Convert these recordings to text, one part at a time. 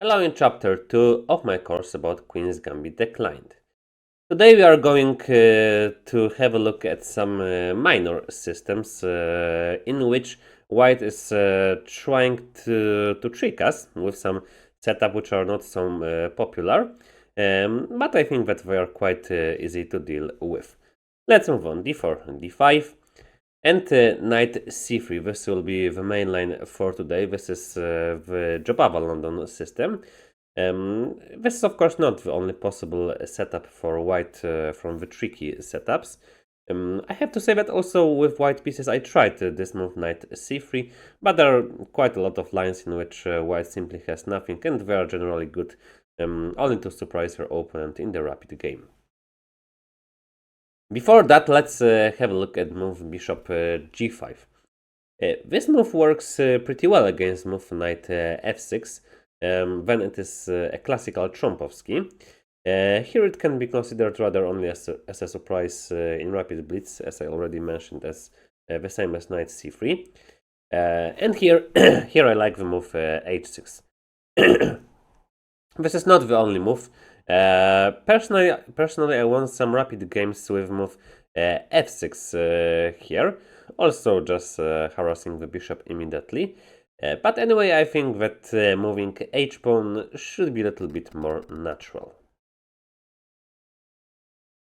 Hello in chapter 2 of my course about Queen's Gambit Declined. Today we are going to have a look at some minor systems in which White is trying to trick us with some setup which are not so popular, but I think that they are quite easy to deal with. Let's move on. D4 and D5. And knight c3, this will be the main line for today. This is the Jobava London system. This is of course not the only possible setup for White from the tricky setups. I have to say that also with White pieces I tried this move knight c3, but there are quite a lot of lines in which White simply has nothing, and they are generally good only to surprise your opponent in the rapid game. Before that, let's have a look at move bishop g5. This move works pretty well against move knight f6 when it is a classical Trompowski. Here it can be considered rather only as a surprise in rapid blitz, as I already mentioned, as the same as knight c3. And here, here I like the move h6. This is not the only move. Personally, I want some rapid games with move f6 here, also just harassing the bishop immediately. But anyway, I think that moving h-pawn should be a little bit more natural.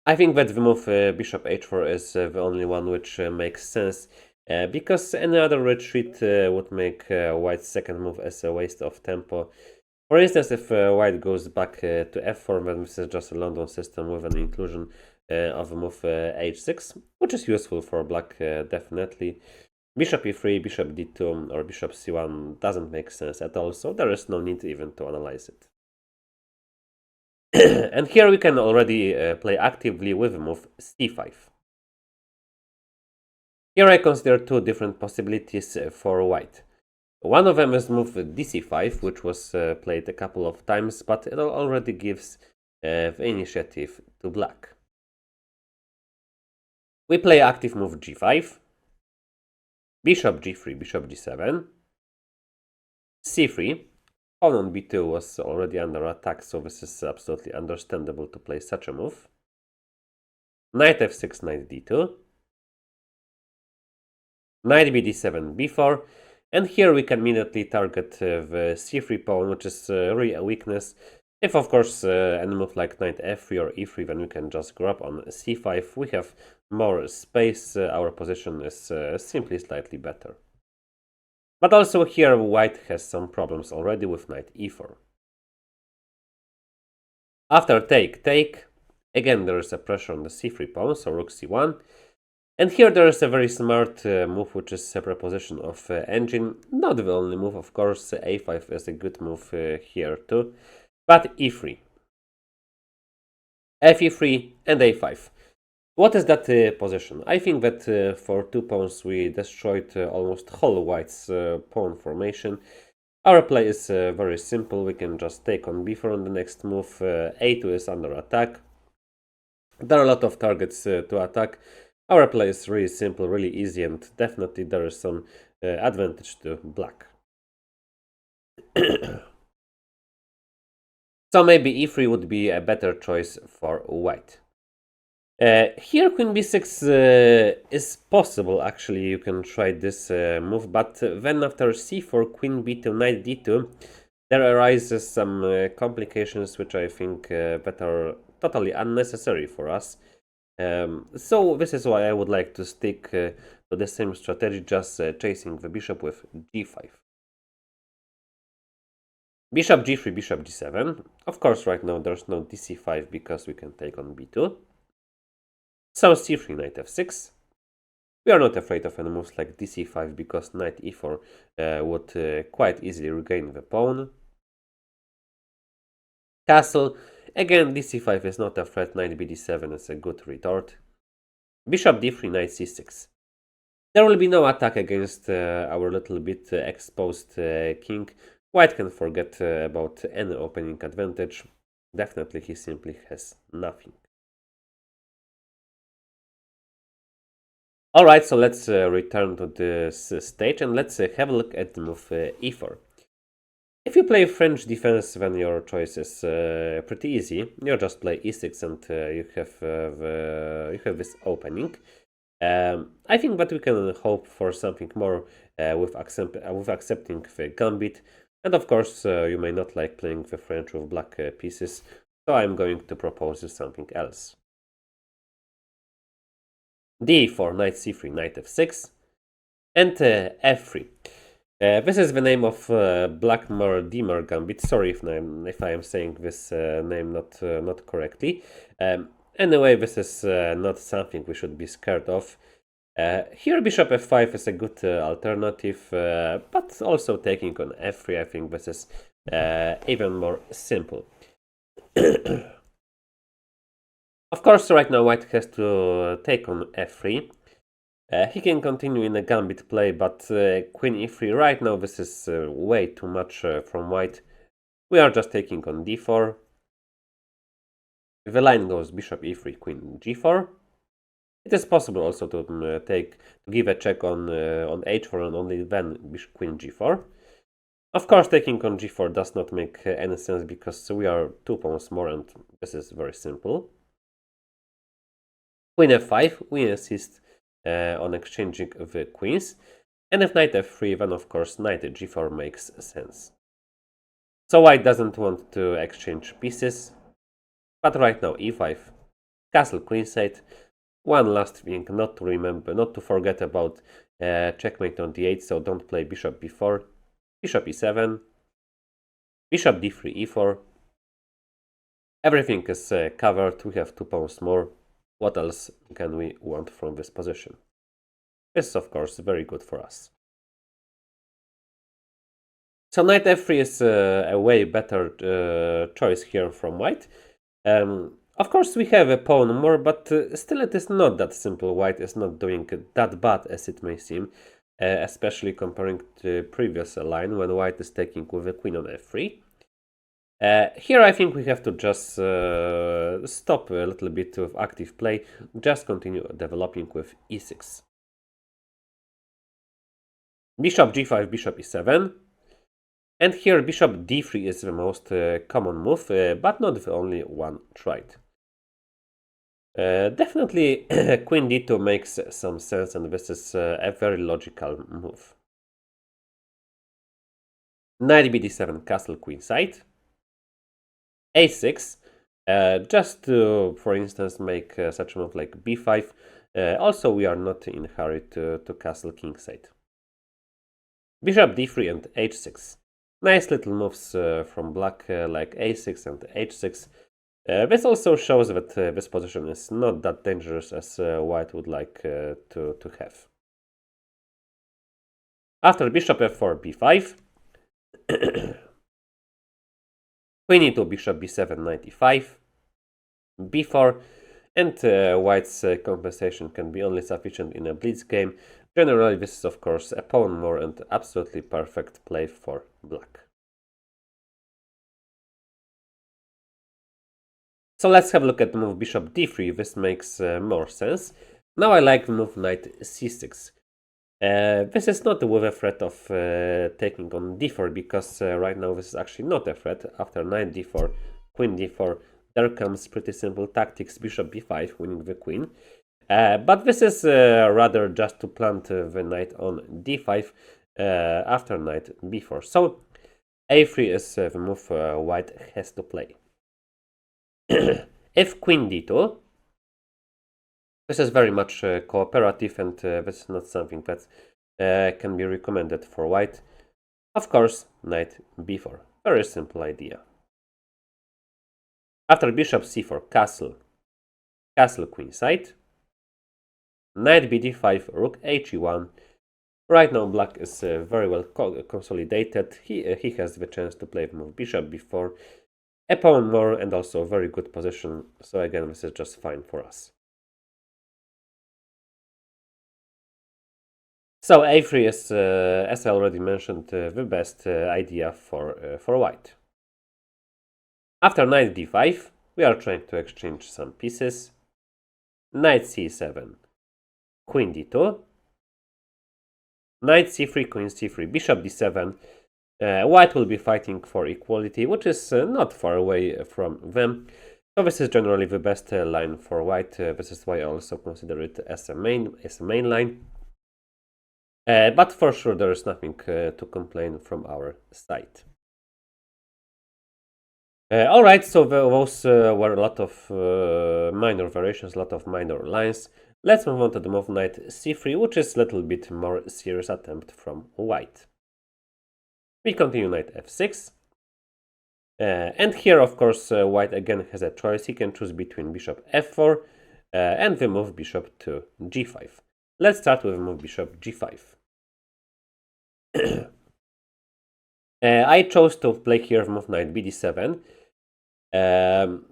I think that the move bishop h4 is the only one which makes sense, because any other retreat would make White's second move as a waste of tempo. For instance, if White goes back to f4, then this is just a London system with an inclusion of a move h6, which is useful for black definitely. Bishop e3, bishop d2, or bishop c1 doesn't make sense at all, so there is no need even to analyze it. And here we can already play actively with the move c5. Here I consider two different possibilities for White. One of them is move dc5, which was played a couple of times, but it already gives the initiative to black. We play active move g5, bishop g3, bishop g7, c3. Pawn on b2 was already under attack, so this is absolutely understandable to play such a move. Knight f6, knight d2, knight bd7, b4. And here we can immediately target the c3 pawn, which is really a weakness. If, of course, any move like knight f3 or e3, then we can just grab on c5. We have more space. Our position is simply slightly better. But also here, White has some problems already with knight e4. After take, again, there is a pressure on the c3 pawn, so rook c1. And here there is a very smart move, which is a preposition of engine. Not the only move, of course. a5 is a good move here too. But e3, fe3, and a5. What is that position? I think that for 2 pawns we destroyed almost whole White's pawn formation. Our play is very simple. We can just take on b4 on the next move. a2 is under attack. There are a lot of targets to attack. Our play is really simple, really easy, and definitely there is some advantage to black. So maybe e3 would be a better choice for White. Here queen b6 is possible, actually. You can try this move, but then after c4, queen b2, knight d2, there arises some complications which I think that are totally unnecessary for us. So this is why I would like to stick to the same strategy, just chasing the bishop with g5. Bishop g3, bishop g7. Of course, right now there's no dc5 because we can take on b2. So c3, knight f6. We are not afraid of any moves like dc5 because knight e4 would quite easily regain the pawn. Castle. Again, dc5 is not a threat, knight bd7 is a good retort. Bishop d3, knight c6. There will be no attack against our little bit exposed king. White can forget about any opening advantage. Definitely he simply has nothing. Alright, so let's return to this stage and let's have a look at the move e4. If you play French defense, then your choice is pretty easy. You just play e6 and you have this opening. I think that we can hope for something more with accepting the gambit. And of course, you may not like playing the French with black pieces, so I'm going to propose you something else. d4, knight c3, knight f6, and f3. This is the name of Blackmore Dimar Gambit. Sorry if I am saying this name not correctly. Anyway, this is not something we should be scared of. Here bishop f5 is a good alternative, but also taking on f3, I think this is even more simple. Of course, right now white has to take on f3. He can continue in a gambit play, but queen e3 right now, this is way too much from white. We are just taking on d4. The line goes bishop e3, queen g4. It is possible also to give a check on h4 and only then queen g4. Of course, taking on g4 does not make any sense because we are 2 pawns more, and this is very simple. Queen f5, we insist on exchanging the queens, and if knight f3, then of course knight g4 makes sense. So white doesn't want to exchange pieces, but right now e5, castle queenside. One last thing not to forget about checkmate on d8, so don't play bishop b4, bishop e7, bishop d3, e4. Everything is covered, we have 2 pawns more. What else can we want from this position? This is of course very good for us. So knight f3 is a way better choice here from white. Of course we have a pawn more, but still it is not that simple. White is not doing that bad as it may seem, especially comparing to previous line when white is taking with a queen on f3. Here I think we have to just stop a little bit with active play, just continue developing with e6. Bishop g5, bishop e7. And here bishop d3 is the most common move, but not the only one tried. Definitely queen d2 makes some sense, and this is a very logical move. Knight bd7, castle queenside. a6, just to, for instance, make such a move like b5. Also, we are not in a hurry to castle kingside. Bishop d3 and h6. Nice little moves from black like a6 and h6. This also shows that this position is not that dangerous as white would like to have. After bishop f4, b5. Queen e2, bishop b7, knight e5, b4, and white's compensation can be only sufficient in a blitz game. Generally, this is of course a pawn more and absolutely perfect play for black. So let's have a look at the move bishop d3. This makes more sense. Now I like the move knight c6. This is not with a threat of taking on d4, because right now this is actually not a threat. After knight d4, queen d4, there comes pretty simple tactics, bishop b5, winning the queen. But this is rather just to plant the knight on d5 after knight b4. So a3 is the move white has to play. If queen d2, this is very much cooperative, and this is not something that can be recommended for white. Of course, knight b4. Very simple idea. After bishop c4, castle queenside. Knight bd5, rook he1. Right now black is very well consolidated. He has the chance to play the move bishop b4. A pawn more, and also a very good position. So again, this is just fine for us. So a3 is, as I already mentioned, the best idea for white. After knight d5, we are trying to exchange some pieces. Knight c7, queen d2. Knight c3, queen c3, bishop d7. White will be fighting for equality, which is not far away from them. So this is generally the best line for white. This is why I also consider it as a main line. But for sure there is nothing to complain from our side. Alright, so those were a lot of minor variations, a lot of minor lines. Let's move on to the move knight c3, which is a little bit more serious attempt from white. We continue knight f6. And here, of course, white again has a choice. He can choose between bishop f4 and the move bishop to g5. Let's start with the move bishop g5. I chose to play here move knight bd7.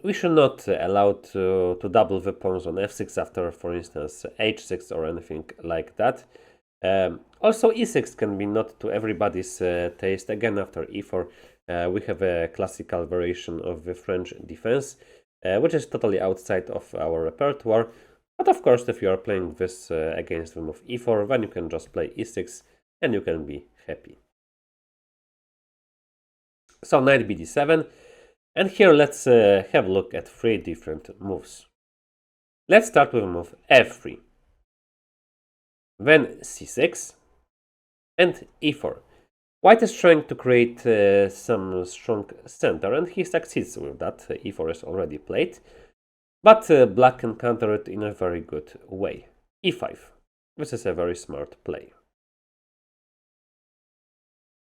We should not allow to double the pawns on f6 after, for instance, h6 or anything like that. Also, e6 can be not to everybody's taste. Again, after e4, we have a classical variation of the French defense, which is totally outside of our repertoire. But of course, if you are playing this against the move e4, then you can just play e6 and you can be happy. So knight bd7, and here let's have a look at 3 different moves. Let's start with move f3, then c6, and e4. White is trying to create some strong center, and he succeeds with that. e4 is already played, but black can counter it in a very good way. e5. This is a very smart play.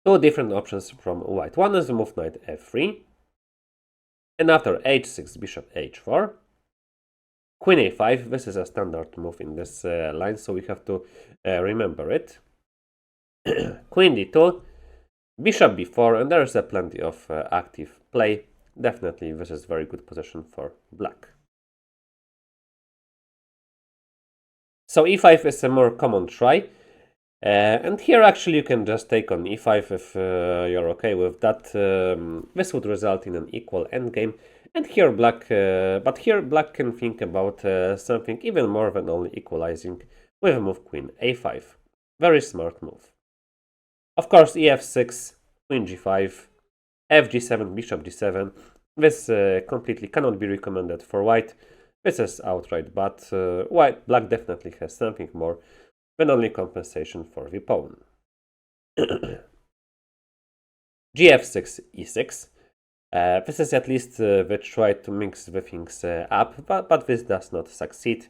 2 different options from white. One is the move knight f3, and after h6, bishop h4, queen a5. This is a standard move in this line, so we have to remember it. Queen d2, bishop b4, and there is plenty of active play. Definitely, this is very good position for black. So e5 is a more common try. And here actually you can just take on e5 if you're okay with that. This would result in an equal endgame. And here black, but here black can think about something even more than only equalizing with a move queen a5. Very smart move. Of course, ef6, queen g5, fg7, bishop d7. This completely cannot be recommended for white. This is outright, but black definitely has something more than only compensation for the pawn. gf6, e6. This is at least the try to mix the things up, but this does not succeed.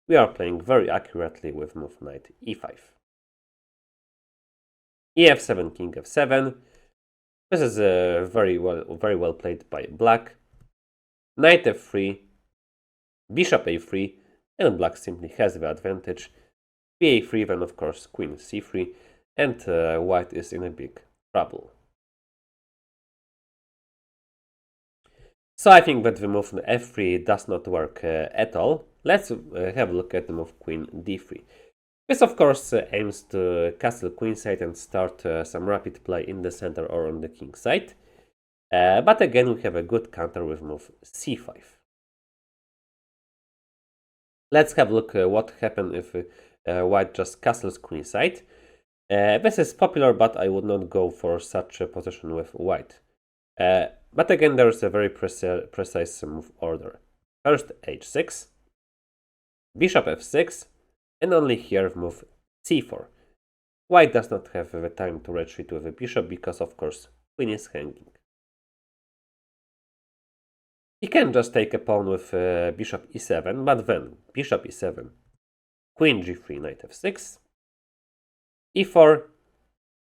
We are playing very accurately with move knight e5. ef7, king f7. This is very well played by black. Knight f3, bishop a3, and black simply has the advantage. ba3, then of course queen c3, and white is in a big trouble. So I think that the move f3 does not work at all. Let's have a look at the move queen d3. This of course aims to castle queenside and start some rapid play in the center or on the king side. But again we have a good counter with move c5. Let's have a look what happens if white just castles queenside. This is popular, but I would not go for such a position with white. But again, there is a very precise move order. First h6, bishop f6, and only here move c4. White does not have the time to retreat with the bishop because, of course, queen is hanging. He can just take a pawn with bishop e7, but then bishop e7, queen g3, knight f6, e4,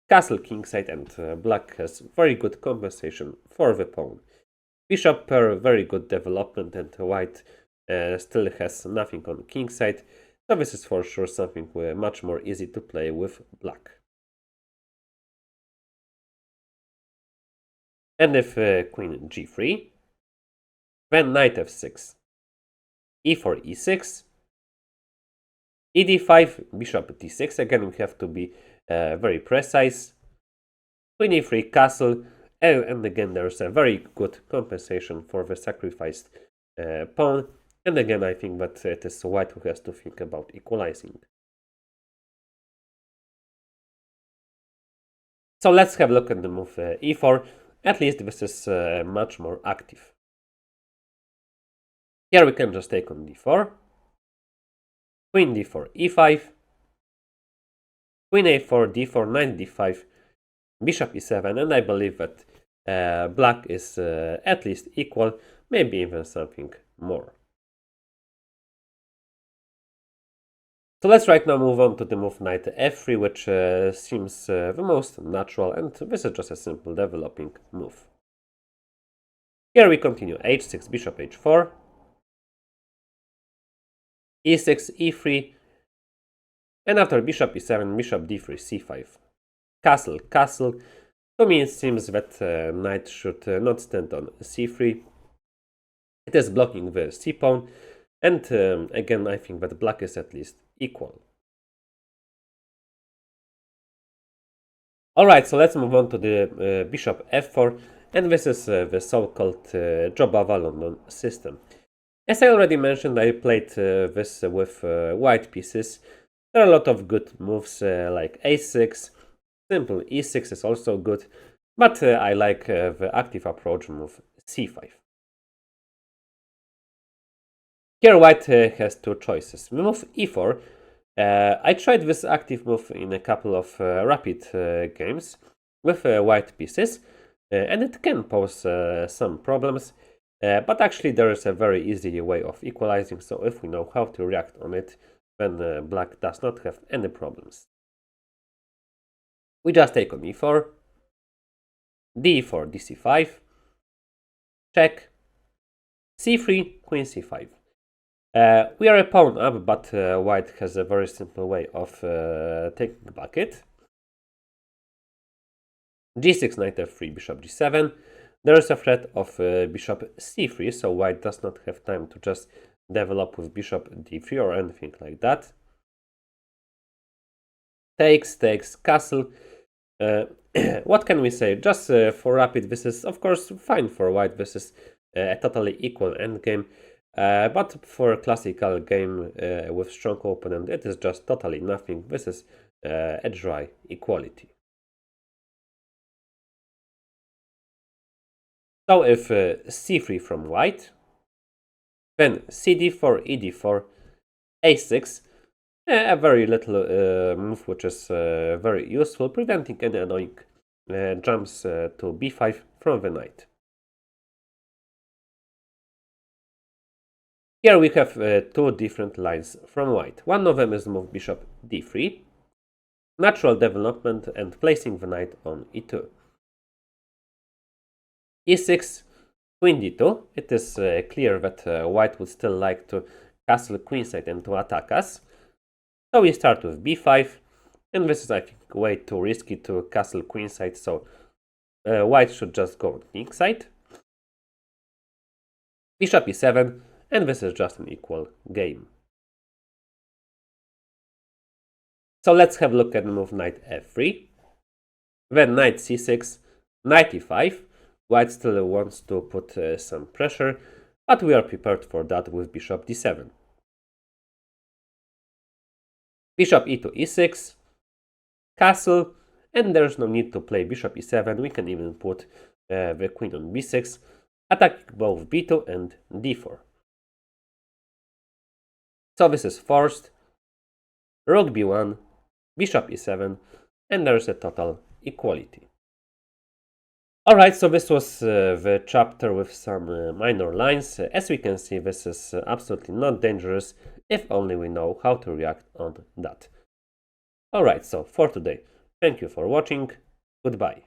castle kingside, and black has very good compensation for the pawn. Bishop pair, very good development, and white still has nothing on kingside, so this is for sure something much more easy to play with black. And if queen g3, then knight f6, e4, e6, ed5, bishop d6. Again, we have to be very precise. Queen e3, castle, and again there's a very good compensation for the sacrificed pawn. And again, I think that it is white who has to think about equalizing. So let's have a look at the move e4. At least this is much more active. Here we can just take on d4, queen d4, e5, queen a4, d4, knight d5, bishop e7, and I believe that black is at least equal, maybe even something more. So let's right now move on to the move knight f3, which seems the most natural, and this is just a simple developing move. Here we continue h6, bishop h4, e6, e3, and after bishop e7, bishop d3, c5. Castle, castle. To me it seems that knight should not stand on c3. It is blocking the c-pawn, and again I think that black is at least equal. Alright, so let's move on to the bishop f4, and this is the so-called Jobava London system. As I already mentioned, I played this with white pieces. There are a lot of good moves like a6, simple e6 is also good, but I like the active approach move c5. Here white has two choices. We move e4. I tried this active move in a couple of rapid games with white pieces, and it can pose some problems, but actually there is a very easy way of equalizing, so if we know how to react on it, then black does not have any problems. We just take on e4, d4, dc5, check, c3, queen c5. We are a pawn up, but white has a very simple way of taking back it. g6, knight f3, bishop g7. There is a threat of bishop c3, so white does not have time to just develop with bishop d3 or anything like that. Takes, castle. What can we say? Just for rapid, this is of course fine for white. This is a totally equal endgame. But for a classical game with strong opponent, it is just totally nothing. This is a dry equality. So if c3 from white, then cd4, ed4, a6, a very little move which is very useful, preventing any annoying jumps to b5 from the knight. Here we have two different lines from white. One of them is move bishop d3, natural development and placing the knight on e2. e6, queen d2. It is clear that white would still like to castle queenside and to attack us. So we start with b5, and this is I think way too risky to castle queenside, so white should just go on kingside. Bishop e7, and this is just an equal game. So let's have a look at the move knight f3, then knight c6, knight e5. White still wants to put some pressure, but we are prepared for that with bishop d7. Bishop e2, e6, castle, and there's no need to play bishop e7. We can even put the queen on b6, attacking both b2 and d4. So this is forced, rook b1, bishop e7, and there's a total equality. Alright, so this was the chapter with some minor lines. As we can see, this is absolutely not dangerous if only we know how to react on that. Alright, so for today, thank you for watching, goodbye.